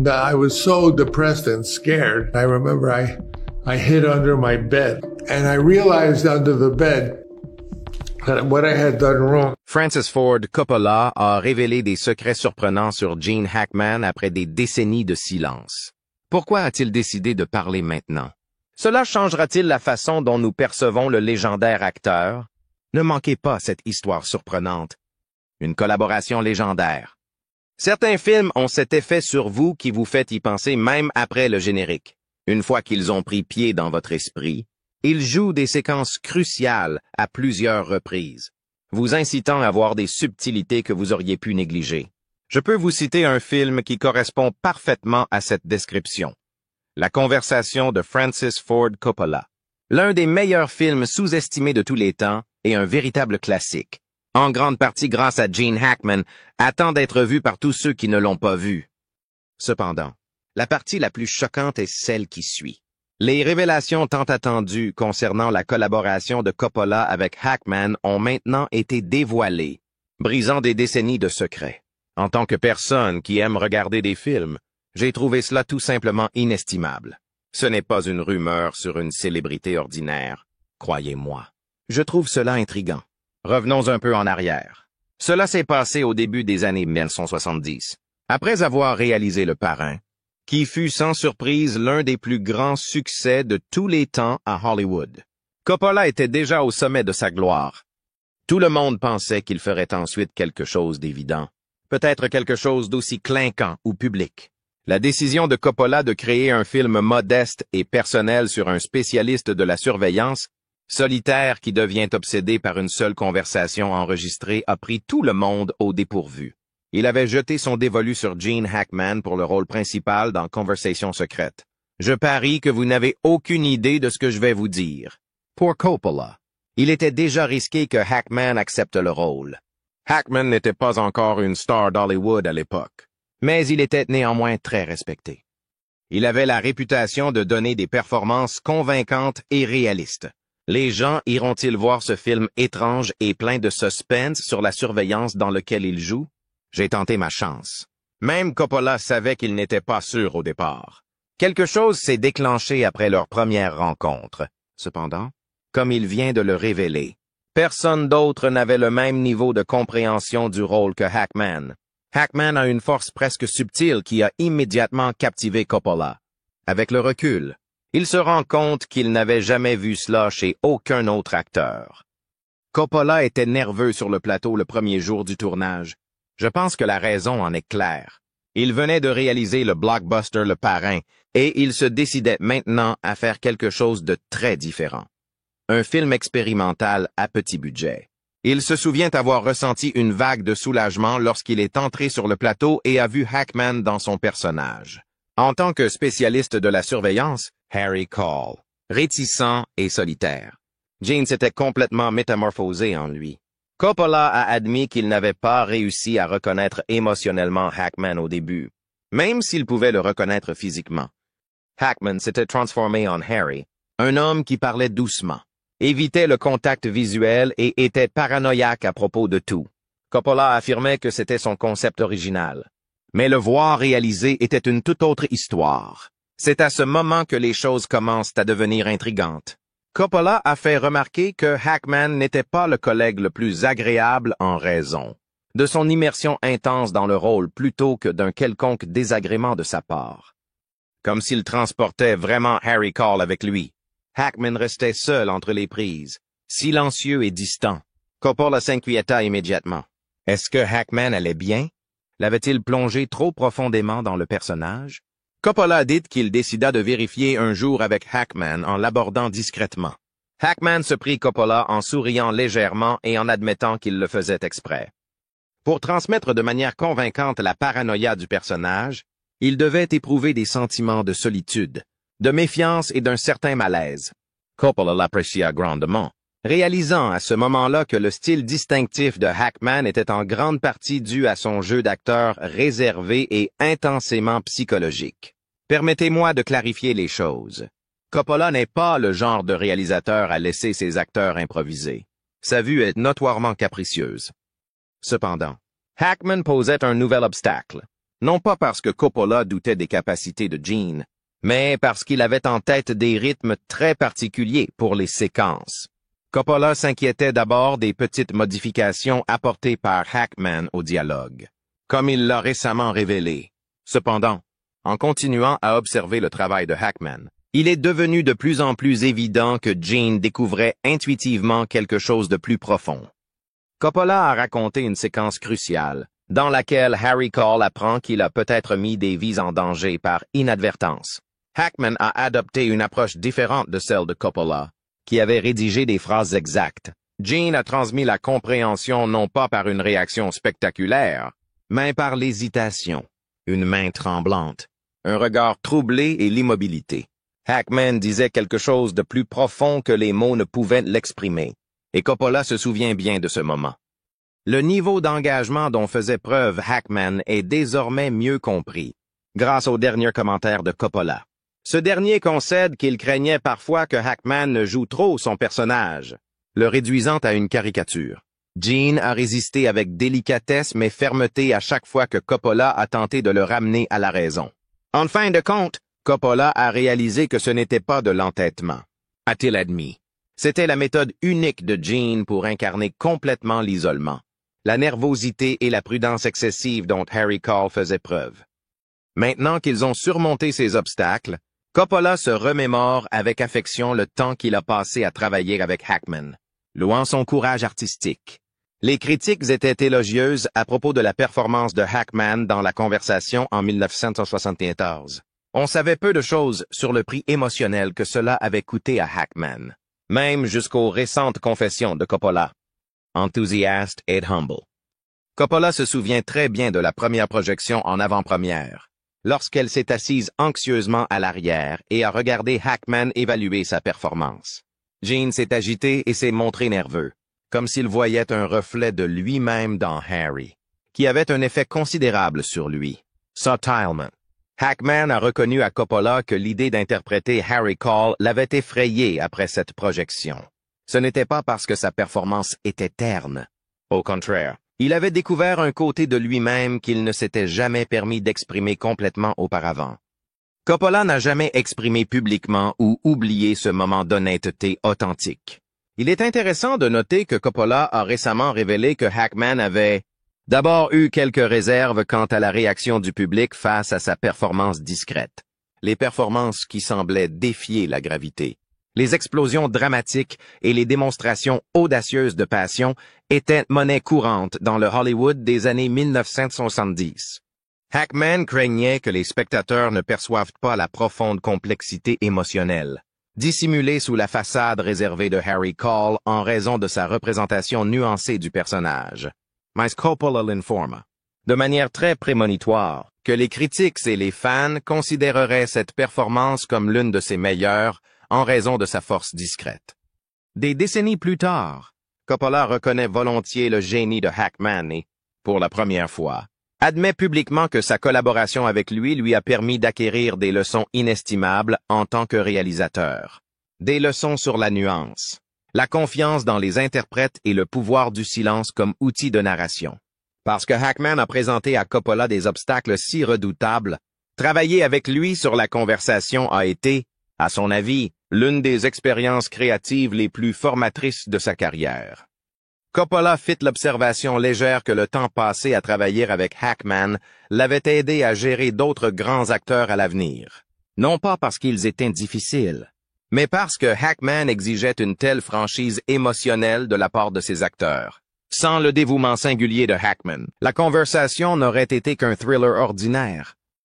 I was so depressed and scared. I remember I hid under my bed and I realized under the bed that what I had done wrong. Francis Ford Coppola a révélé des secrets surprenants sur Gene Hackman après des décennies de silence. Pourquoi a-t-il décidé de parler maintenant? Cela changera-t-il la façon dont nous percevons le légendaire acteur? Ne manquez pas cette histoire surprenante. Une collaboration légendaire. Certains films ont cet effet sur vous qui vous fait y penser même après le générique. Une fois qu'ils ont pris pied dans votre esprit, ils jouent des séquences cruciales à plusieurs reprises, vous incitant à voir des subtilités que vous auriez pu négliger. Je peux vous citer un film qui correspond parfaitement à cette description. La conversation de Francis Ford Coppola. L'un des meilleurs films sous-estimés de tous les temps et un véritable classique. En grande partie grâce à Gene Hackman, attend d'être vu par tous ceux qui ne l'ont pas vu. Cependant, la partie la plus choquante est celle qui suit. Les révélations tant attendues concernant la collaboration de Coppola avec Hackman ont maintenant été dévoilées, brisant des décennies de secrets. En tant que personne qui aime regarder des films, j'ai trouvé cela tout simplement inestimable. Ce n'est pas une rumeur sur une célébrité ordinaire, croyez-moi. Je trouve cela intriguant. Revenons un peu en arrière. Cela s'est passé au début des années 1970. Après avoir réalisé Le Parrain, qui fut sans surprise l'un des plus grands succès de tous les temps à Hollywood. Coppola était déjà au sommet de sa gloire. Tout le monde pensait qu'il ferait ensuite quelque chose d'évident, peut-être quelque chose d'aussi clinquant ou public. La décision de Coppola de créer un film modeste et personnel sur un spécialiste de la surveillance, solitaire qui devient obsédé par une seule conversation enregistrée, a pris tout le monde au dépourvu. Il avait jeté son dévolu sur Gene Hackman pour le rôle principal dans Conversation secrète. Je parie que vous n'avez aucune idée de ce que je vais vous dire. Pour Coppola, il était déjà risqué que Hackman accepte le rôle. Hackman n'était pas encore une star d'Hollywood à l'époque, mais il était néanmoins très respecté. Il avait la réputation de donner des performances convaincantes et réalistes. Les gens iront-ils voir ce film étrange et plein de suspense sur la surveillance dans lequel il joue? J'ai tenté ma chance. Même Coppola savait qu'il n'était pas sûr au départ. Quelque chose s'est déclenché après leur première rencontre. Cependant, comme il vient de le révéler, personne d'autre n'avait le même niveau de compréhension du rôle que Hackman. Hackman a une force presque subtile qui a immédiatement captivé Coppola. Avec le recul, il se rend compte qu'il n'avait jamais vu cela chez aucun autre acteur. Coppola était nerveux sur le plateau le premier jour du tournage. Je pense que la raison en est claire. Il venait de réaliser le blockbuster Le Parrain et il se décidait maintenant à faire quelque chose de très différent. Un film expérimental à petit budget. Il se souvient avoir ressenti une vague de soulagement lorsqu'il est entré sur le plateau et a vu Hackman dans son personnage. En tant que spécialiste de la surveillance, Harry Caul, réticent et solitaire. Gene s'était complètement métamorphosé en lui. Coppola a admis qu'il n'avait pas réussi à reconnaître émotionnellement Hackman au début, même s'il pouvait le reconnaître physiquement. Hackman s'était transformé en Harry, un homme qui parlait doucement, évitait le contact visuel et était paranoïaque à propos de tout. Coppola affirmait que c'était son concept original. Mais le voir réalisé était une toute autre histoire. C'est à ce moment que les choses commencent à devenir intrigantes. Coppola a fait remarquer que Hackman n'était pas le collègue le plus agréable en raison de son immersion intense dans le rôle plutôt que d'un quelconque désagrément de sa part. Comme s'il transportait vraiment Harry Caul avec lui. Hackman restait seul entre les prises, silencieux et distant. Coppola s'inquiéta immédiatement. Est-ce que Hackman allait bien? L'avait-il plongé trop profondément dans le personnage? Coppola dit qu'il décida de vérifier un jour avec Hackman en l'abordant discrètement. Hackman se prit Coppola en souriant légèrement et en admettant qu'il le faisait exprès. Pour transmettre de manière convaincante la paranoïa du personnage, il devait éprouver des sentiments de solitude, de méfiance et d'un certain malaise. Coppola l'apprécia grandement, réalisant à ce moment-là que le style distinctif de Hackman était en grande partie dû à son jeu d'acteur réservé et intensément psychologique. Permettez-moi de clarifier les choses. Coppola n'est pas le genre de réalisateur à laisser ses acteurs improviser. Sa vue est notoirement capricieuse. Cependant, Hackman posait un nouvel obstacle. Non pas parce que Coppola doutait des capacités de Gene, mais parce qu'il avait en tête des rythmes très particuliers pour les séquences. Coppola s'inquiétait d'abord des petites modifications apportées par Hackman au dialogue, comme il l'a récemment révélé. Cependant, en continuant à observer le travail de Hackman, il est devenu de plus en plus évident que Gene découvrait intuitivement quelque chose de plus profond. Coppola a raconté une séquence cruciale, dans laquelle Harry Cole apprend qu'il a peut-être mis des vies en danger par inadvertance. Hackman a adopté une approche différente de celle de Coppola, qui avait rédigé des phrases exactes. Gene a transmis la compréhension non pas par une réaction spectaculaire, mais par l'hésitation, une main tremblante, un regard troublé et l'immobilité. Hackman disait quelque chose de plus profond que les mots ne pouvaient l'exprimer, et Coppola se souvient bien de ce moment. Le niveau d'engagement dont faisait preuve Hackman est désormais mieux compris, grâce aux derniers commentaires de Coppola. Ce dernier concède qu'il craignait parfois que Hackman joue trop son personnage, le réduisant à une caricature. Gene a résisté avec délicatesse mais fermeté à chaque fois que Coppola a tenté de le ramener à la raison. En fin de compte, Coppola a réalisé que ce n'était pas de l'entêtement, a-t-il admis. C'était la méthode unique de Gene pour incarner complètement l'isolement, la nervosité et la prudence excessive dont Harry Cole faisait preuve. Maintenant qu'ils ont surmonté ces obstacles, Coppola se remémore avec affection le temps qu'il a passé à travailler avec Hackman, louant son courage artistique. Les critiques étaient élogieuses à propos de la performance de Hackman dans la conversation en 1974. On savait peu de choses sur le prix émotionnel que cela avait coûté à Hackman, même jusqu'aux récentes confessions de Coppola. Enthusiast et humble. Coppola se souvient très bien de la première projection en avant-première, lorsqu'elle s'est assise anxieusement à l'arrière et a regardé Hackman évaluer sa performance. Gene s'est agité et s'est montré nerveux, comme s'il voyait un reflet de lui-même dans Harry, qui avait un effet considérable sur lui. Subtilement. Hackman a reconnu à Coppola que l'idée d'interpréter Harry Cole l'avait effrayé après cette projection. Ce n'était pas parce que sa performance était terne. Au contraire, il avait découvert un côté de lui-même qu'il ne s'était jamais permis d'exprimer complètement auparavant. Coppola n'a jamais exprimé publiquement ou oublié ce moment d'honnêteté authentique. Il est intéressant de noter que Coppola a récemment révélé que Hackman avait d'abord eu quelques réserves quant à la réaction du public face à sa performance discrète. Les performances qui semblaient défier la gravité. Les explosions dramatiques et les démonstrations audacieuses de passion étaient monnaie courante dans le Hollywood des années 1970. Hackman craignait que les spectateurs ne perçoivent pas la profonde complexité émotionnelle, dissimulée sous la façade réservée de Harry Cole en raison de sa représentation nuancée du personnage. Mais Coppola l'informa, de manière très prémonitoire, que les critiques et les fans considéreraient cette performance comme l'une de ses meilleures en raison de sa force discrète. Des décennies plus tard, Coppola reconnaît volontiers le génie de Hackman et, pour la première fois, admet publiquement que sa collaboration avec lui a permis d'acquérir des leçons inestimables en tant que réalisateur. Des leçons sur la nuance, la confiance dans les interprètes et le pouvoir du silence comme outil de narration. Parce que Hackman a présenté à Coppola des obstacles si redoutables, travailler avec lui sur la conversation a été, à son avis, l'une des expériences créatives les plus formatrices de sa carrière. Coppola fit l'observation légère que le temps passé à travailler avec Hackman l'avait aidé à gérer d'autres grands acteurs à l'avenir. Non pas parce qu'ils étaient difficiles, mais parce que Hackman exigeait une telle franchise émotionnelle de la part de ses acteurs. Sans le dévouement singulier de Hackman, la conversation n'aurait été qu'un thriller ordinaire.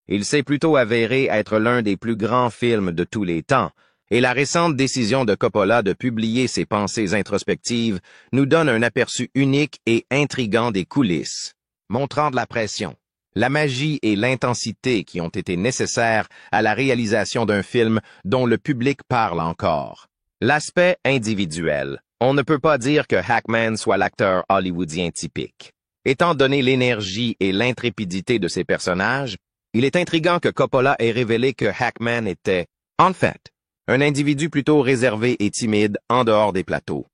Il s'est plutôt avéré être l'un des plus grands films de tous les temps, et la récente décision de Coppola de publier ses pensées introspectives nous donne un aperçu unique et intrigant des coulisses, montrant de la pression, la magie et l'intensité qui ont été nécessaires à la réalisation d'un film dont le public parle encore. L'aspect individuel. On ne peut pas dire que Hackman soit l'acteur hollywoodien typique. Étant donné l'énergie et l'intrépidité de ses personnages, il est intriguant que Coppola ait révélé que Hackman était, en fait, un individu plutôt réservé et timide en dehors des plateaux.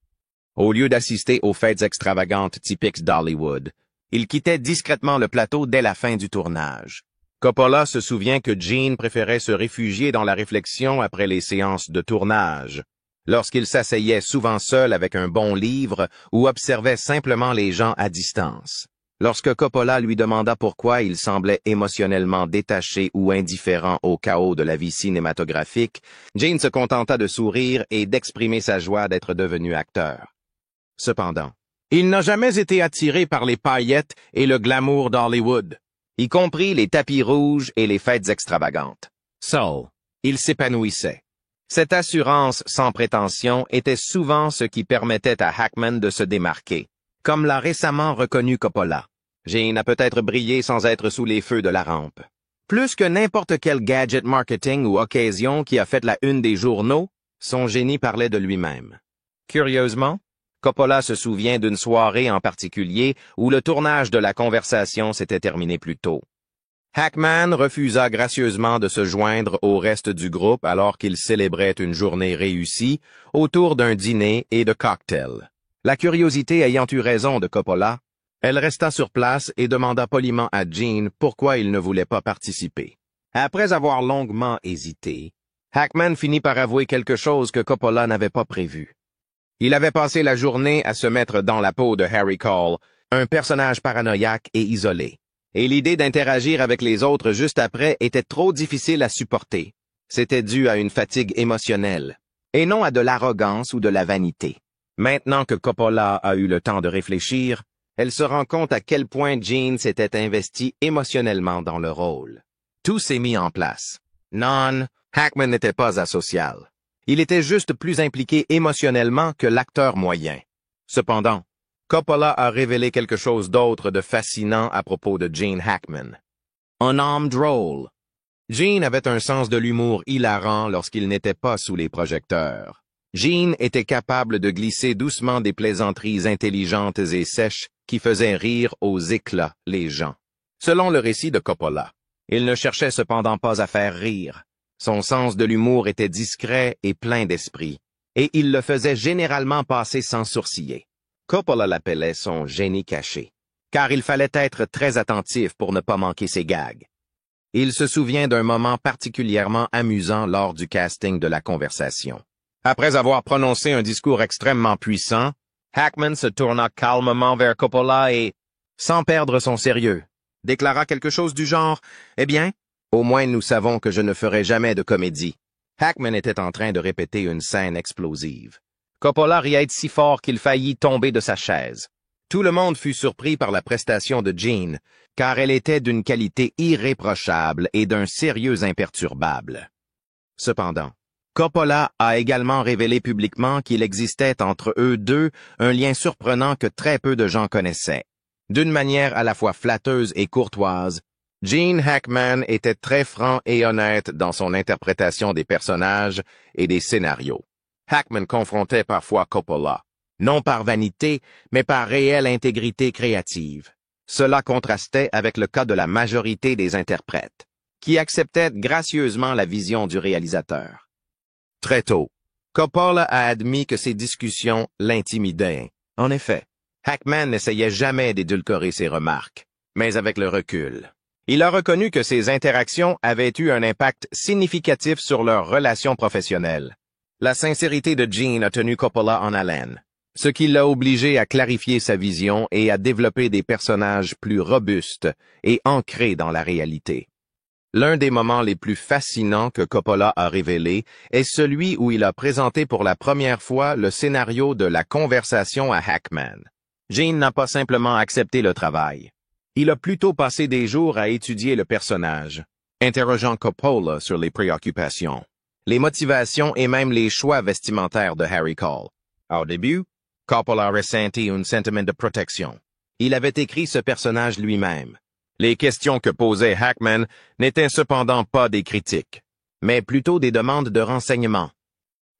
Au lieu d'assister aux fêtes extravagantes typiques d'Hollywood, Il quittait discrètement le plateau dès la fin du tournage. Coppola se souvient que Gene préférait se réfugier dans la réflexion après les séances de tournage, lorsqu'il s'asseyait souvent seul avec un bon livre ou observait simplement les gens à distance. Lorsque Coppola lui demanda pourquoi il semblait émotionnellement détaché ou indifférent au chaos de la vie cinématographique, Gene se contenta de sourire et d'exprimer sa joie d'être devenu acteur. Cependant, il n'a jamais été attiré par les paillettes et le glamour d'Hollywood, y compris les tapis rouges et les fêtes extravagantes. Seul, il s'épanouissait. Cette assurance sans prétention était souvent ce qui permettait à Hackman de se démarquer, comme l'a récemment reconnu Coppola. Gene a peut-être brillé sans être sous les feux de la rampe. Plus que n'importe quel gadget marketing ou occasion qui a fait la une des journaux, son génie parlait de lui-même. Curieusement, Coppola se souvient d'une soirée en particulier où le tournage de La Conversation s'était terminé plus tôt. Hackman refusa gracieusement de se joindre au reste du groupe alors qu'il célébrait une journée réussie autour d'un dîner et de cocktails. La curiosité ayant eu raison de Coppola, elle resta sur place et demanda poliment à Gene pourquoi il ne voulait pas participer. Après avoir longuement hésité, Hackman finit par avouer quelque chose que Coppola n'avait pas prévu. Il avait passé la journée à se mettre dans la peau de Harry Cole, un personnage paranoïaque et isolé. Et l'idée d'interagir avec les autres juste après était trop difficile à supporter. C'était dû à une fatigue émotionnelle, et non à de l'arrogance ou de la vanité. Maintenant que Coppola a eu le temps de réfléchir, elle se rend compte à quel point Gene s'était investi émotionnellement dans le rôle. Tout s'est mis en place. Non, Hackman n'était pas asocial. Il était juste plus impliqué émotionnellement que l'acteur moyen. Cependant, Coppola a révélé quelque chose d'autre de fascinant à propos de Gene Hackman. Un homme drôle. Gene avait un sens de l'humour hilarant lorsqu'il n'était pas sous les projecteurs. Gene était capable de glisser doucement des plaisanteries intelligentes et sèches qui faisaient rire aux éclats les gens. Selon le récit de Coppola, il ne cherchait cependant pas à faire rire. Son sens de l'humour était discret et plein d'esprit, et il le faisait généralement passer sans sourciller. Coppola l'appelait son génie caché, car il fallait être très attentif pour ne pas manquer ses gags. Il se souvient d'un moment particulièrement amusant lors du casting de La Conversation. Après avoir prononcé un discours extrêmement puissant, Hackman se tourna calmement vers Coppola et, sans perdre son sérieux, déclara quelque chose du genre « Eh bien, au moins nous savons que je ne ferai jamais de comédie. » Hackman était en train de répéter une scène explosive. Coppola riait si fort qu'il faillit tomber de sa chaise. Tout le monde fut surpris par la prestation de Gene, car elle était d'une qualité irréprochable et d'un sérieux imperturbable. Cependant, Coppola a également révélé publiquement qu'il existait entre eux deux un lien surprenant que très peu de gens connaissaient. D'une manière à la fois flatteuse et courtoise, Gene Hackman était très franc et honnête dans son interprétation des personnages et des scénarios. Hackman confrontait parfois Coppola, non par vanité, mais par réelle intégrité créative. Cela contrastait avec le cas de la majorité des interprètes, qui acceptaient gracieusement la vision du réalisateur. Très tôt, Coppola a admis que ces discussions l'intimidaient. En effet, Hackman n'essayait jamais d'édulcorer ses remarques, mais avec le recul, il a reconnu que ces interactions avaient eu un impact significatif sur leur relation professionnelle. La sincérité de Gene a tenu Coppola en haleine, ce qui l'a obligé à clarifier sa vision et à développer des personnages plus robustes et ancrés dans la réalité. L'un des moments les plus fascinants que Coppola a révélé est celui où il a présenté pour la première fois le scénario de La Conversation à Hackman. Gene n'a pas simplement accepté le travail. Il a plutôt passé des jours à étudier le personnage, interrogeant Coppola sur les préoccupations, les motivations et même les choix vestimentaires de Harry Cole. Au début, Coppola ressentit un sentiment de protection. Il avait écrit ce personnage lui-même. Les questions que posait Hackman n'étaient cependant pas des critiques, mais plutôt des demandes de renseignements.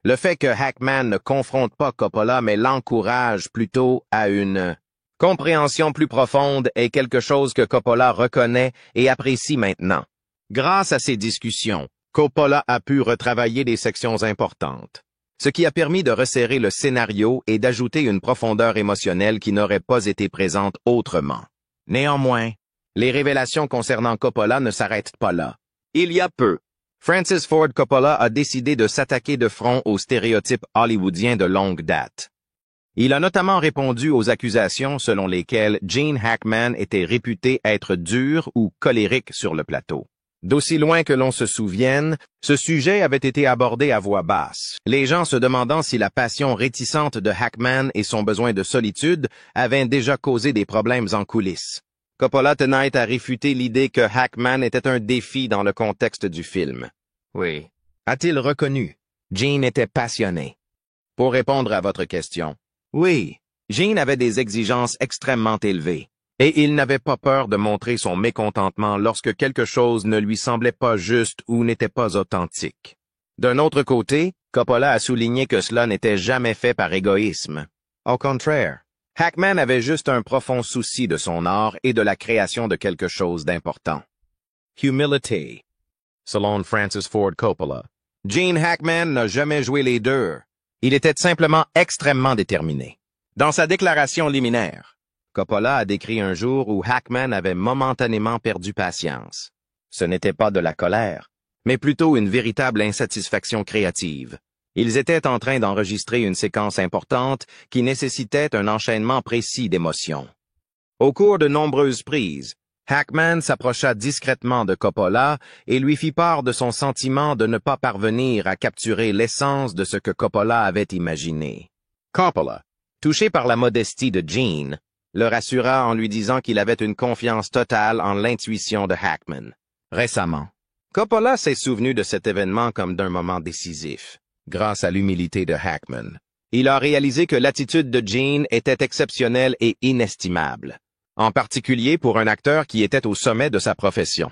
Le fait que Hackman ne confronte pas Coppola mais l'encourage plutôt à une compréhension plus profonde est quelque chose que Coppola reconnaît et apprécie maintenant. Grâce à ces discussions, Coppola a pu retravailler des sections importantes, ce qui a permis de resserrer le scénario et d'ajouter une profondeur émotionnelle qui n'aurait pas été présente autrement. Néanmoins, les révélations concernant Coppola ne s'arrêtent pas là. Il y a peu, Francis Ford Coppola a décidé de s'attaquer de front aux stéréotypes hollywoodiens de longue date. Il a notamment répondu aux accusations selon lesquelles Gene Hackman était réputé être dur ou colérique sur le plateau. D'aussi loin que l'on se souvienne, ce sujet avait été abordé à voix basse, les gens se demandant si la passion réticente de Hackman et son besoin de solitude avaient déjà causé des problèmes en coulisses. Coppola tenait à réfuter l'idée que Hackman était un défi dans le contexte du film. Oui. A-t-il reconnu? Gene était passionné. Pour répondre à votre question, oui, Gene avait des exigences extrêmement élevées, et il n'avait pas peur de montrer son mécontentement lorsque quelque chose ne lui semblait pas juste ou n'était pas authentique. D'un autre côté, Coppola a souligné que cela n'était jamais fait par égoïsme. Au contraire, Hackman avait juste un profond souci de son art et de la création de quelque chose d'important. Humility. Selon Francis Ford Coppola, Gene Hackman n'a jamais joué les deux. Il était simplement extrêmement déterminé. Dans sa déclaration liminaire, Coppola a décrit un jour où Hackman avait momentanément perdu patience. Ce n'était pas de la colère, mais plutôt une véritable insatisfaction créative. Ils étaient en train d'enregistrer une séquence importante qui nécessitait un enchaînement précis d'émotions. Au cours de nombreuses prises, Hackman s'approcha discrètement de Coppola et lui fit part de son sentiment de ne pas parvenir à capturer l'essence de ce que Coppola avait imaginé. Coppola, touché par la modestie de Gene, le rassura en lui disant qu'il avait une confiance totale en l'intuition de Hackman. Récemment, Coppola s'est souvenu de cet événement comme d'un moment décisif. Grâce à l'humilité de Hackman, il a réalisé que l'attitude de Gene était exceptionnelle et inestimable, en particulier pour un acteur qui était au sommet de sa profession.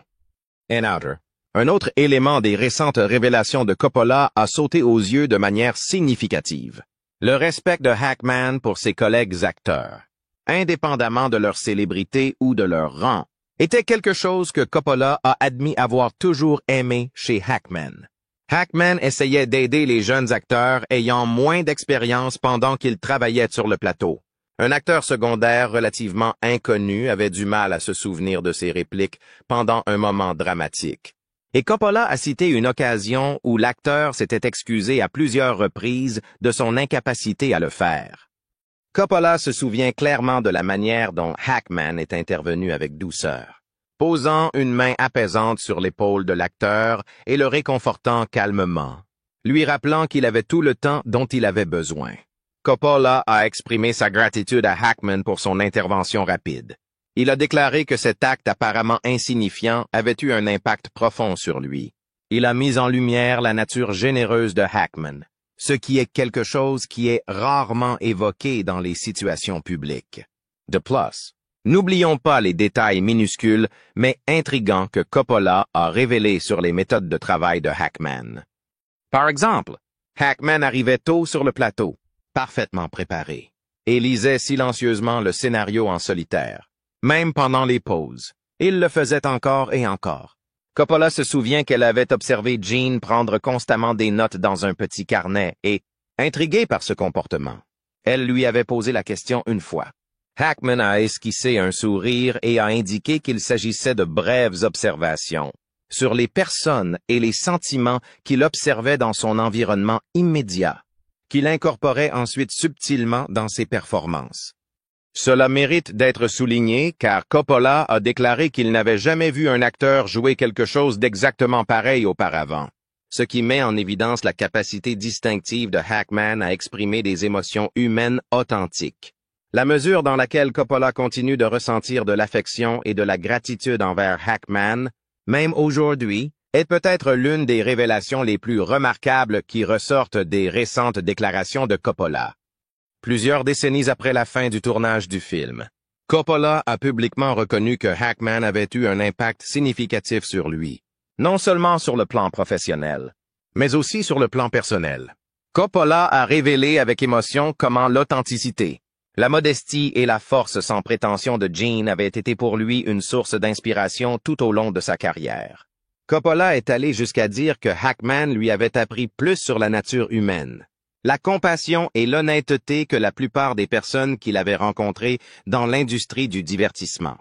In Outer, un autre élément des récentes révélations de Coppola a sauté aux yeux de manière significative. Le respect de Hackman pour ses collègues acteurs, indépendamment de leur célébrité ou de leur rang, était quelque chose que Coppola a admis avoir toujours aimé chez Hackman. Hackman essayait d'aider les jeunes acteurs ayant moins d'expérience pendant qu'ils travaillaient sur le plateau. Un acteur secondaire relativement inconnu avait du mal à se souvenir de ses répliques pendant un moment dramatique. Et Coppola a cité une occasion où l'acteur s'était excusé à plusieurs reprises de son incapacité à le faire. Coppola se souvient clairement de la manière dont Hackman est intervenu avec douceur, posant une main apaisante sur l'épaule de l'acteur et le réconfortant calmement, lui rappelant qu'il avait tout le temps dont il avait besoin. Coppola a exprimé sa gratitude à Hackman pour son intervention rapide. Il a déclaré que cet acte apparemment insignifiant avait eu un impact profond sur lui. Il a mis en lumière la nature généreuse de Hackman, ce qui est quelque chose qui est rarement évoqué dans les situations publiques. De plus, n'oublions pas les détails minuscules mais intrigants que Coppola a révélés sur les méthodes de travail de Hackman. Par exemple, Hackman arrivait tôt sur le plateau, parfaitement préparé, et lisait silencieusement le scénario en solitaire, même pendant les pauses. Il le faisait encore et encore. Coppola se souvient qu'elle avait observé Gene prendre constamment des notes dans un petit carnet et, intriguée par ce comportement, elle lui avait posé la question une fois. Hackman a esquissé un sourire et a indiqué qu'il s'agissait de brèves observations sur les personnes et les sentiments qu'il observait dans son environnement immédiat, qu'il incorporait ensuite subtilement dans ses performances. Cela mérite d'être souligné car Coppola a déclaré qu'il n'avait jamais vu un acteur jouer quelque chose d'exactement pareil auparavant, ce qui met en évidence la capacité distinctive de Hackman à exprimer des émotions humaines authentiques. La mesure dans laquelle Coppola continue de ressentir de l'affection et de la gratitude envers Hackman, même aujourd'hui, est peut-être l'une des révélations les plus remarquables qui ressortent des récentes déclarations de Coppola. Plusieurs décennies après la fin du tournage du film, Coppola a publiquement reconnu que Hackman avait eu un impact significatif sur lui, non seulement sur le plan professionnel, mais aussi sur le plan personnel. Coppola a révélé avec émotion comment l'authenticité, la modestie et la force sans prétention de Gene avaient été pour lui une source d'inspiration tout au long de sa carrière. Coppola est allé jusqu'à dire que Hackman lui avait appris plus sur la nature humaine, la compassion et l'honnêteté que la plupart des personnes qu'il avait rencontrées dans l'industrie du divertissement.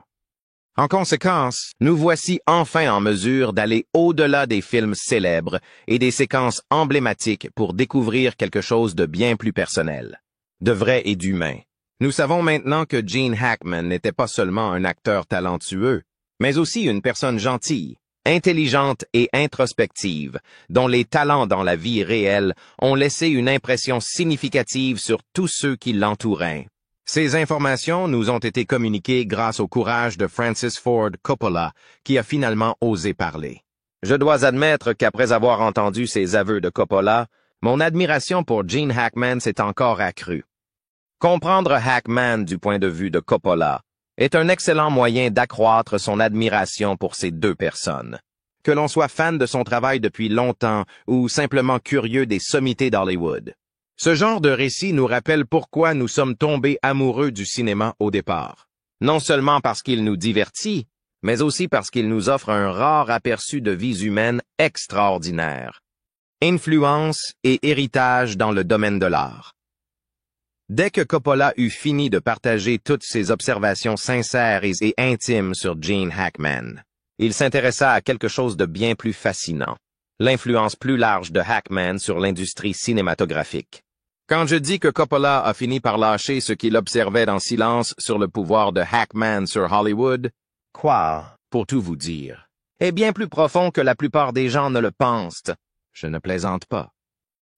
En conséquence, nous voici enfin en mesure d'aller au-delà des films célèbres et des séquences emblématiques pour découvrir quelque chose de bien plus personnel, de vrai et d'humain. Nous savons maintenant que Gene Hackman n'était pas seulement un acteur talentueux, mais aussi une personne gentille, intelligente et introspective, dont les talents dans la vie réelle ont laissé une impression significative sur tous ceux qui l'entouraient. Ces informations nous ont été communiquées grâce au courage de Francis Ford Coppola, qui a finalement osé parler. Je dois admettre qu'après avoir entendu ces aveux de Coppola, mon admiration pour Gene Hackman s'est encore accrue. Comprendre Hackman du point de vue de Coppola est un excellent moyen d'accroître son admiration pour ces deux personnes. Que l'on soit fan de son travail depuis longtemps ou simplement curieux des sommités d'Hollywood. Ce genre de récit nous rappelle pourquoi nous sommes tombés amoureux du cinéma au départ. Non seulement parce qu'il nous divertit, mais aussi parce qu'il nous offre un rare aperçu de vies humaines extraordinaires. Influence et héritage dans le domaine de l'art. Dès que Coppola eut fini de partager toutes ses observations sincères et intimes sur Gene Hackman, il s'intéressa à quelque chose de bien plus fascinant, l'influence plus large de Hackman sur l'industrie cinématographique. Quand je dis que Coppola a fini par lâcher ce qu'il observait en silence sur le pouvoir de Hackman sur Hollywood, quoi, pour tout vous dire, est bien plus profond que la plupart des gens ne le pensent. Je ne plaisante pas.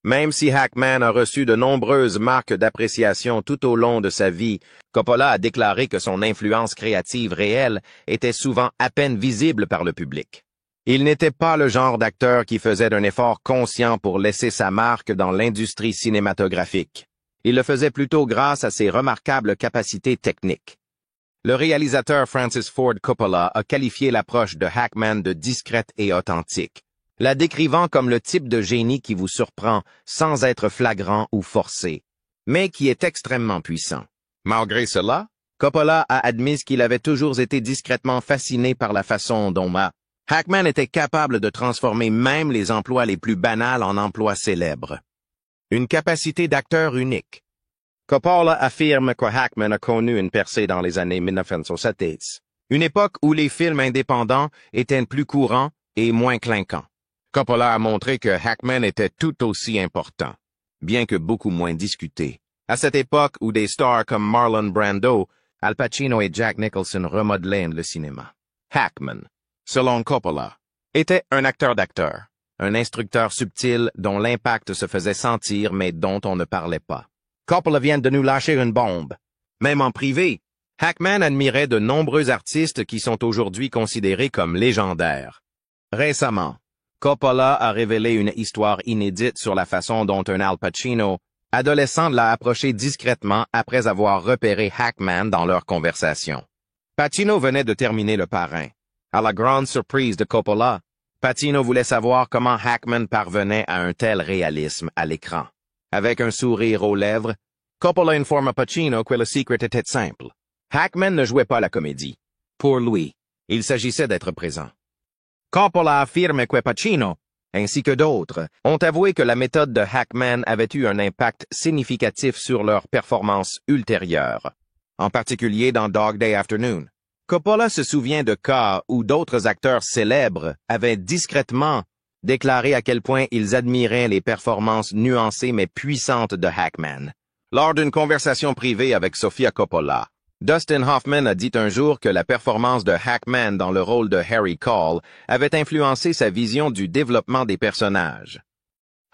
Même si Hackman a reçu de nombreuses marques d'appréciation tout au long de sa vie, Coppola a déclaré que son influence créative réelle était souvent à peine visible par le public. Il n'était pas le genre d'acteur qui faisait un effort conscient pour laisser sa marque dans l'industrie cinématographique. Il le faisait plutôt grâce à ses remarquables capacités techniques. Le réalisateur Francis Ford Coppola a qualifié l'approche de Hackman de discrète et authentique, la décrivant comme le type de génie qui vous surprend sans être flagrant ou forcé, mais qui est extrêmement puissant. Malgré cela, Coppola a admis qu'il avait toujours été discrètement fasciné par la façon dont Hackman était capable de transformer même les emplois les plus banals en emplois célèbres. Une capacité d'acteur unique. Coppola affirme que Hackman a connu une percée dans les années 1970, une époque où les films indépendants étaient plus courants et moins clinquants. Coppola a montré que Hackman était tout aussi important, bien que beaucoup moins discuté. À cette époque où des stars comme Marlon Brando, Al Pacino et Jack Nicholson remodelaient le cinéma. Hackman, selon Coppola, était un acteur d'acteur, un instructeur subtil dont l'impact se faisait sentir mais dont on ne parlait pas. Coppola vient de nous lâcher une bombe. Même en privé, Hackman admirait de nombreux artistes qui sont aujourd'hui considérés comme légendaires. Récemment, Coppola a révélé une histoire inédite sur la façon dont un Al Pacino, adolescent, l'a approché discrètement après avoir repéré Hackman dans leur conversation. Pacino venait de terminer Le Parrain. À la grande surprise de Coppola, Pacino voulait savoir comment Hackman parvenait à un tel réalisme à l'écran. Avec un sourire aux lèvres, Coppola informa Pacino que le secret était simple. Hackman ne jouait pas la comédie. Pour lui, il s'agissait d'être présent. Coppola affirme que Pacino, ainsi que d'autres, ont avoué que la méthode de Hackman avait eu un impact significatif sur leur performance ultérieure, en particulier dans Dog Day Afternoon. Coppola se souvient de cas où d'autres acteurs célèbres avaient discrètement déclaré à quel point ils admiraient les performances nuancées mais puissantes de Hackman. Lors d'une conversation privée avec Sofia Coppola, Dustin Hoffman a dit un jour que la performance de Hackman dans le rôle de Harry Cole avait influencé sa vision du développement des personnages.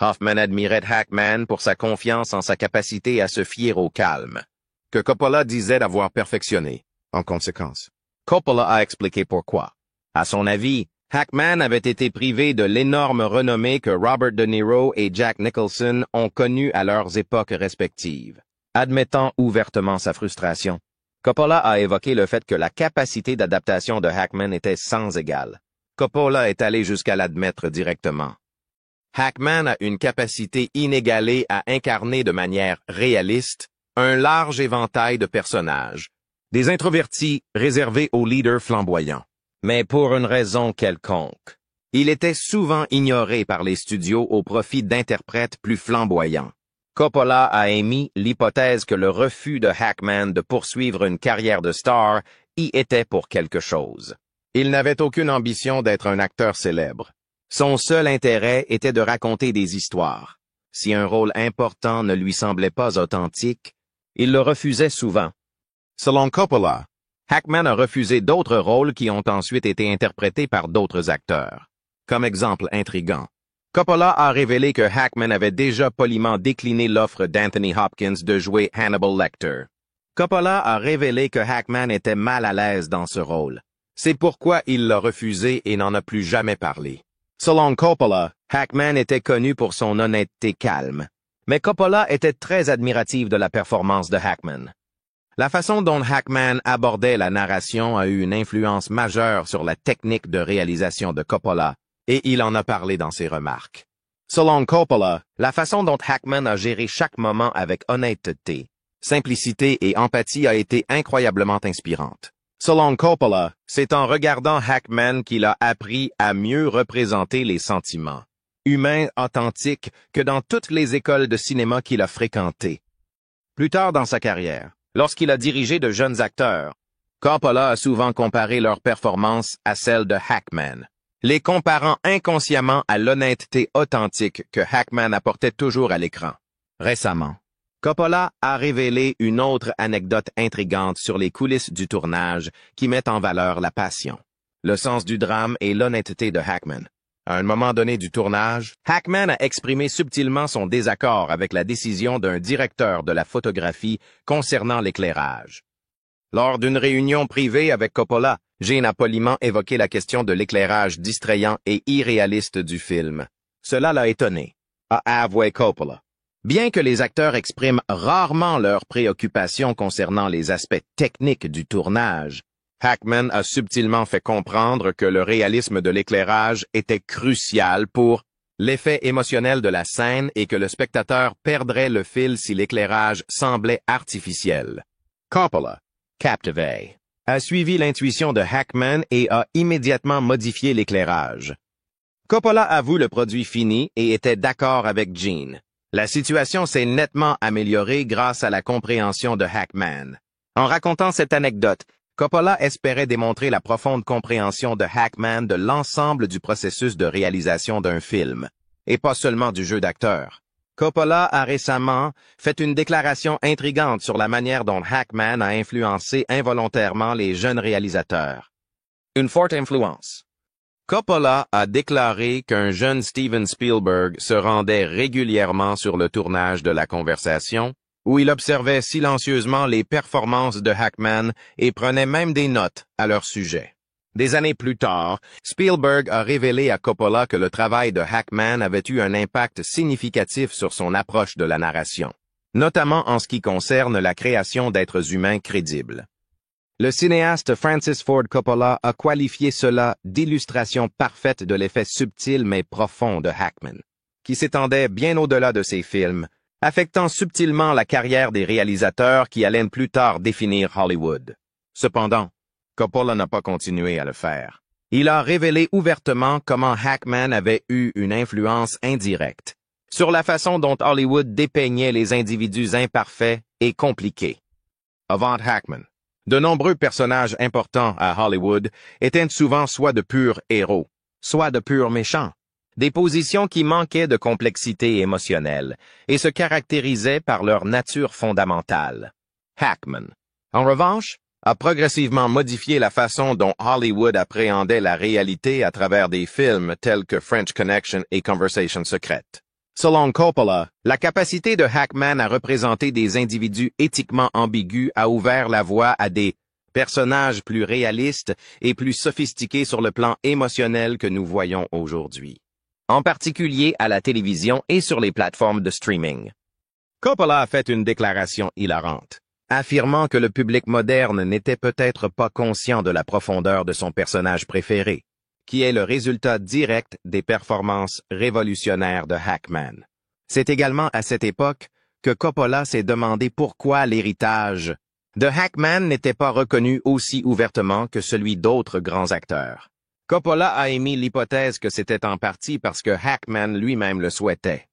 Hoffman admirait Hackman pour sa confiance en sa capacité à se fier au calme, que Coppola disait d'avoir perfectionné. En conséquence, Coppola a expliqué pourquoi. À son avis, Hackman avait été privé de l'énorme renommée que Robert De Niro et Jack Nicholson ont connue à leurs époques respectives. Admettant ouvertement sa frustration, Coppola a évoqué le fait que la capacité d'adaptation de Hackman était sans égale. Coppola est allé jusqu'à l'admettre directement. Hackman a une capacité inégalée à incarner de manière réaliste un large éventail de personnages, des introvertis réservés aux leaders flamboyants. Mais pour une raison quelconque, il était souvent ignoré par les studios au profit d'interprètes plus flamboyants. Coppola a émis l'hypothèse que le refus de Hackman de poursuivre une carrière de star y était pour quelque chose. Il n'avait aucune ambition d'être un acteur célèbre. Son seul intérêt était de raconter des histoires. Si un rôle important ne lui semblait pas authentique, il le refusait souvent. Selon Coppola, Hackman a refusé d'autres rôles qui ont ensuite été interprétés par d'autres acteurs. Comme exemple intriguant, Coppola a révélé que Hackman avait déjà poliment décliné l'offre d'Anthony Hopkins de jouer Hannibal Lecter. Coppola a révélé que Hackman était mal à l'aise dans ce rôle. C'est pourquoi il l'a refusé et n'en a plus jamais parlé. Selon Coppola, Hackman était connu pour son honnêteté calme. Mais Coppola était très admiratif de la performance de Hackman. La façon dont Hackman abordait la narration a eu une influence majeure sur la technique de réalisation de Coppola, et il en a parlé dans ses remarques. Selon Coppola, la façon dont Hackman a géré chaque moment avec honnêteté, simplicité et empathie a été incroyablement inspirante. Selon Coppola, c'est en regardant Hackman qu'il a appris à mieux représenter les sentiments humains authentiques que dans toutes les écoles de cinéma qu'il a fréquentées. Plus tard dans sa carrière, lorsqu'il a dirigé de jeunes acteurs, Coppola a souvent comparé leur performance à celle de Hackman, les comparant inconsciemment à l'honnêteté authentique que Hackman apportait toujours à l'écran. Récemment, Coppola a révélé une autre anecdote intrigante sur les coulisses du tournage qui met en valeur la passion, le sens du drame et l'honnêteté de Hackman. À un moment donné du tournage, Hackman a exprimé subtilement son désaccord avec la décision d'un directeur de la photographie concernant l'éclairage. Lors d'une réunion privée avec Coppola, Gene a poliment évoqué la question de l'éclairage distrayant et irréaliste du film. Cela l'a étonné, a avoué Coppola. Bien que les acteurs expriment rarement leurs préoccupations concernant les aspects techniques du tournage, Hackman a subtilement fait comprendre que le réalisme de l'éclairage était crucial pour l'effet émotionnel de la scène et que le spectateur perdrait le fil si l'éclairage semblait artificiel. Coppola, captivé, a suivi l'intuition de Hackman et a immédiatement modifié l'éclairage. Coppola avoue le produit fini et était d'accord avec Gene. La situation s'est nettement améliorée grâce à la compréhension de Hackman. En racontant cette anecdote, Coppola espérait démontrer la profonde compréhension de Hackman de l'ensemble du processus de réalisation d'un film, et pas seulement du jeu d'acteur. Coppola a récemment fait une déclaration intrigante sur la manière dont Hackman a influencé involontairement les jeunes réalisateurs. Une forte influence. Coppola a déclaré qu'un jeune Steven Spielberg se rendait régulièrement sur le tournage de La Conversation, où il observait silencieusement les performances de Hackman et prenait même des notes à leur sujet. Des années plus tard, Spielberg a révélé à Coppola que le travail de Hackman avait eu un impact significatif sur son approche de la narration, notamment en ce qui concerne la création d'êtres humains crédibles. Le cinéaste Francis Ford Coppola a qualifié cela d'illustration parfaite de l'effet subtil mais profond de Hackman, qui s'étendait bien au-delà de ses films, affectant subtilement la carrière des réalisateurs qui allaient plus tard définir Hollywood. Cependant, Coppola n'a pas continué à le faire. Il a révélé ouvertement comment Hackman avait eu une influence indirecte sur la façon dont Hollywood dépeignait les individus imparfaits et compliqués. Avant Hackman, de nombreux personnages importants à Hollywood étaient souvent soit de purs héros, soit de purs méchants. Des positions qui manquaient de complexité émotionnelle et se caractérisaient par leur nature fondamentale. Hackman, en revanche, a progressivement modifié la façon dont Hollywood appréhendait la réalité à travers des films tels que French Connection et Conversation secrète. Selon Coppola, la capacité de Hackman à représenter des individus éthiquement ambigus a ouvert la voie à des personnages plus réalistes et plus sophistiqués sur le plan émotionnel que nous voyons aujourd'hui, en particulier à la télévision et sur les plateformes de streaming. Coppola a fait une déclaration hilarante, affirmant que le public moderne n'était peut-être pas conscient de la profondeur de son personnage préféré, qui est le résultat direct des performances révolutionnaires de Hackman. C'est également à cette époque que Coppola s'est demandé pourquoi l'héritage de Hackman n'était pas reconnu aussi ouvertement que celui d'autres grands acteurs. Coppola a émis l'hypothèse que c'était en partie parce que Hackman lui-même le souhaitait.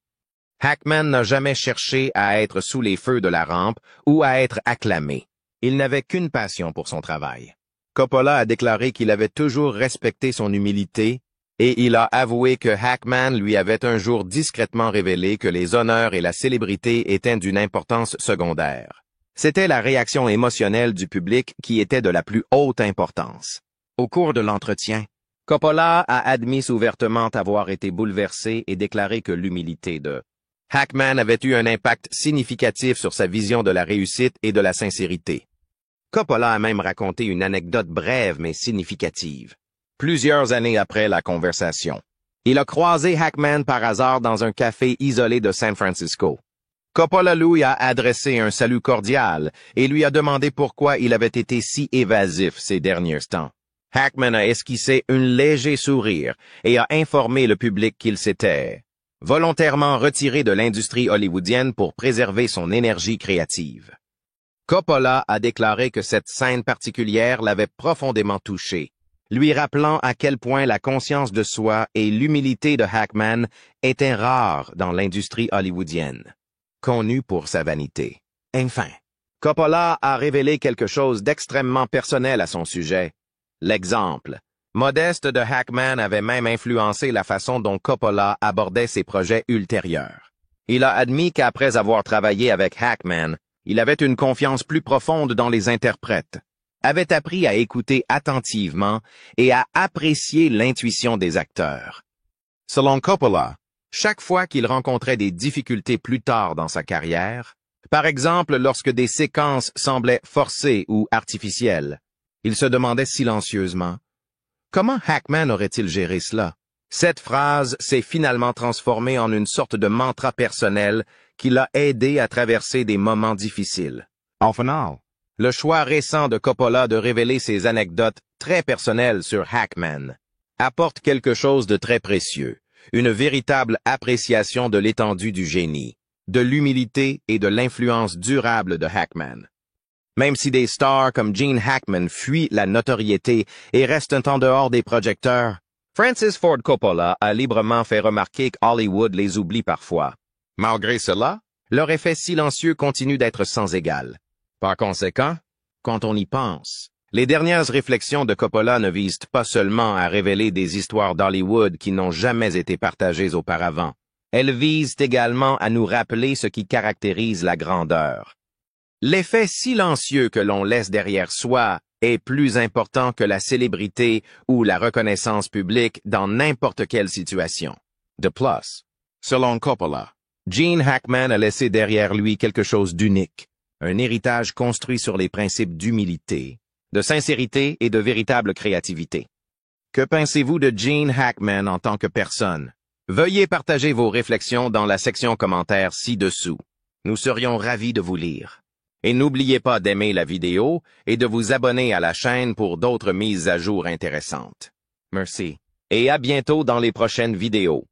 Hackman n'a jamais cherché à être sous les feux de la rampe ou à être acclamé. Il n'avait qu'une passion pour son travail. Coppola a déclaré qu'il avait toujours respecté son humilité et il a avoué que Hackman lui avait un jour discrètement révélé que les honneurs et la célébrité étaient d'une importance secondaire. C'était la réaction émotionnelle du public qui était de la plus haute importance. Au cours de l'entretien, Coppola a admis ouvertement avoir été bouleversé et déclaré que l'humilité de Hackman avait eu un impact significatif sur sa vision de la réussite et de la sincérité. Coppola a même raconté une anecdote brève mais significative. Plusieurs années après la conversation, il a croisé Hackman par hasard dans un café isolé de San Francisco. Coppola lui a adressé un salut cordial et lui a demandé pourquoi il avait été si évasif ces derniers temps. Hackman a esquissé un léger sourire et a informé le public qu'il s'était volontairement retiré de l'industrie hollywoodienne pour préserver son énergie créative. Coppola a déclaré que cette scène particulière l'avait profondément touché, lui rappelant à quel point la conscience de soi et l'humilité de Hackman étaient rares dans l'industrie hollywoodienne, connue pour sa vanité. Enfin, Coppola a révélé quelque chose d'extrêmement personnel à son sujet. L'exemple modeste de Hackman avait même influencé la façon dont Coppola abordait ses projets ultérieurs. Il a admis qu'après avoir travaillé avec Hackman, il avait une confiance plus profonde dans les interprètes, avait appris à écouter attentivement et à apprécier l'intuition des acteurs. Selon Coppola, chaque fois qu'il rencontrait des difficultés plus tard dans sa carrière, par exemple lorsque des séquences semblaient forcées ou artificielles, il se demandait silencieusement « Comment Hackman aurait-il géré cela ?» Cette phrase s'est finalement transformée en une sorte de mantra personnel qui l'a aidé à traverser des moments difficiles. En final, le choix récent de Coppola de révéler ses anecdotes très personnelles sur Hackman apporte quelque chose de très précieux, une véritable appréciation de l'étendue du génie, de l'humilité et de l'influence durable de Hackman. Même si des stars comme Gene Hackman fuient la notoriété et restent en dehors des projecteurs, Francis Ford Coppola a librement fait remarquer qu'Hollywood les oublie parfois. Malgré cela, leur effet silencieux continue d'être sans égal. Par conséquent, quand on y pense, les dernières réflexions de Coppola ne visent pas seulement à révéler des histoires d'Hollywood qui n'ont jamais été partagées auparavant. Elles visent également à nous rappeler ce qui caractérise la grandeur. L'effet silencieux que l'on laisse derrière soi est plus important que la célébrité ou la reconnaissance publique dans n'importe quelle situation. De plus, selon Coppola, Gene Hackman a laissé derrière lui quelque chose d'unique, un héritage construit sur les principes d'humilité, de sincérité et de véritable créativité. Que pensez-vous de Gene Hackman en tant que personne? Veuillez partager vos réflexions dans la section commentaires ci-dessous. Nous serions ravis de vous lire. Et n'oubliez pas d'aimer la vidéo et de vous abonner à la chaîne pour d'autres mises à jour intéressantes. Merci. Et à bientôt dans les prochaines vidéos.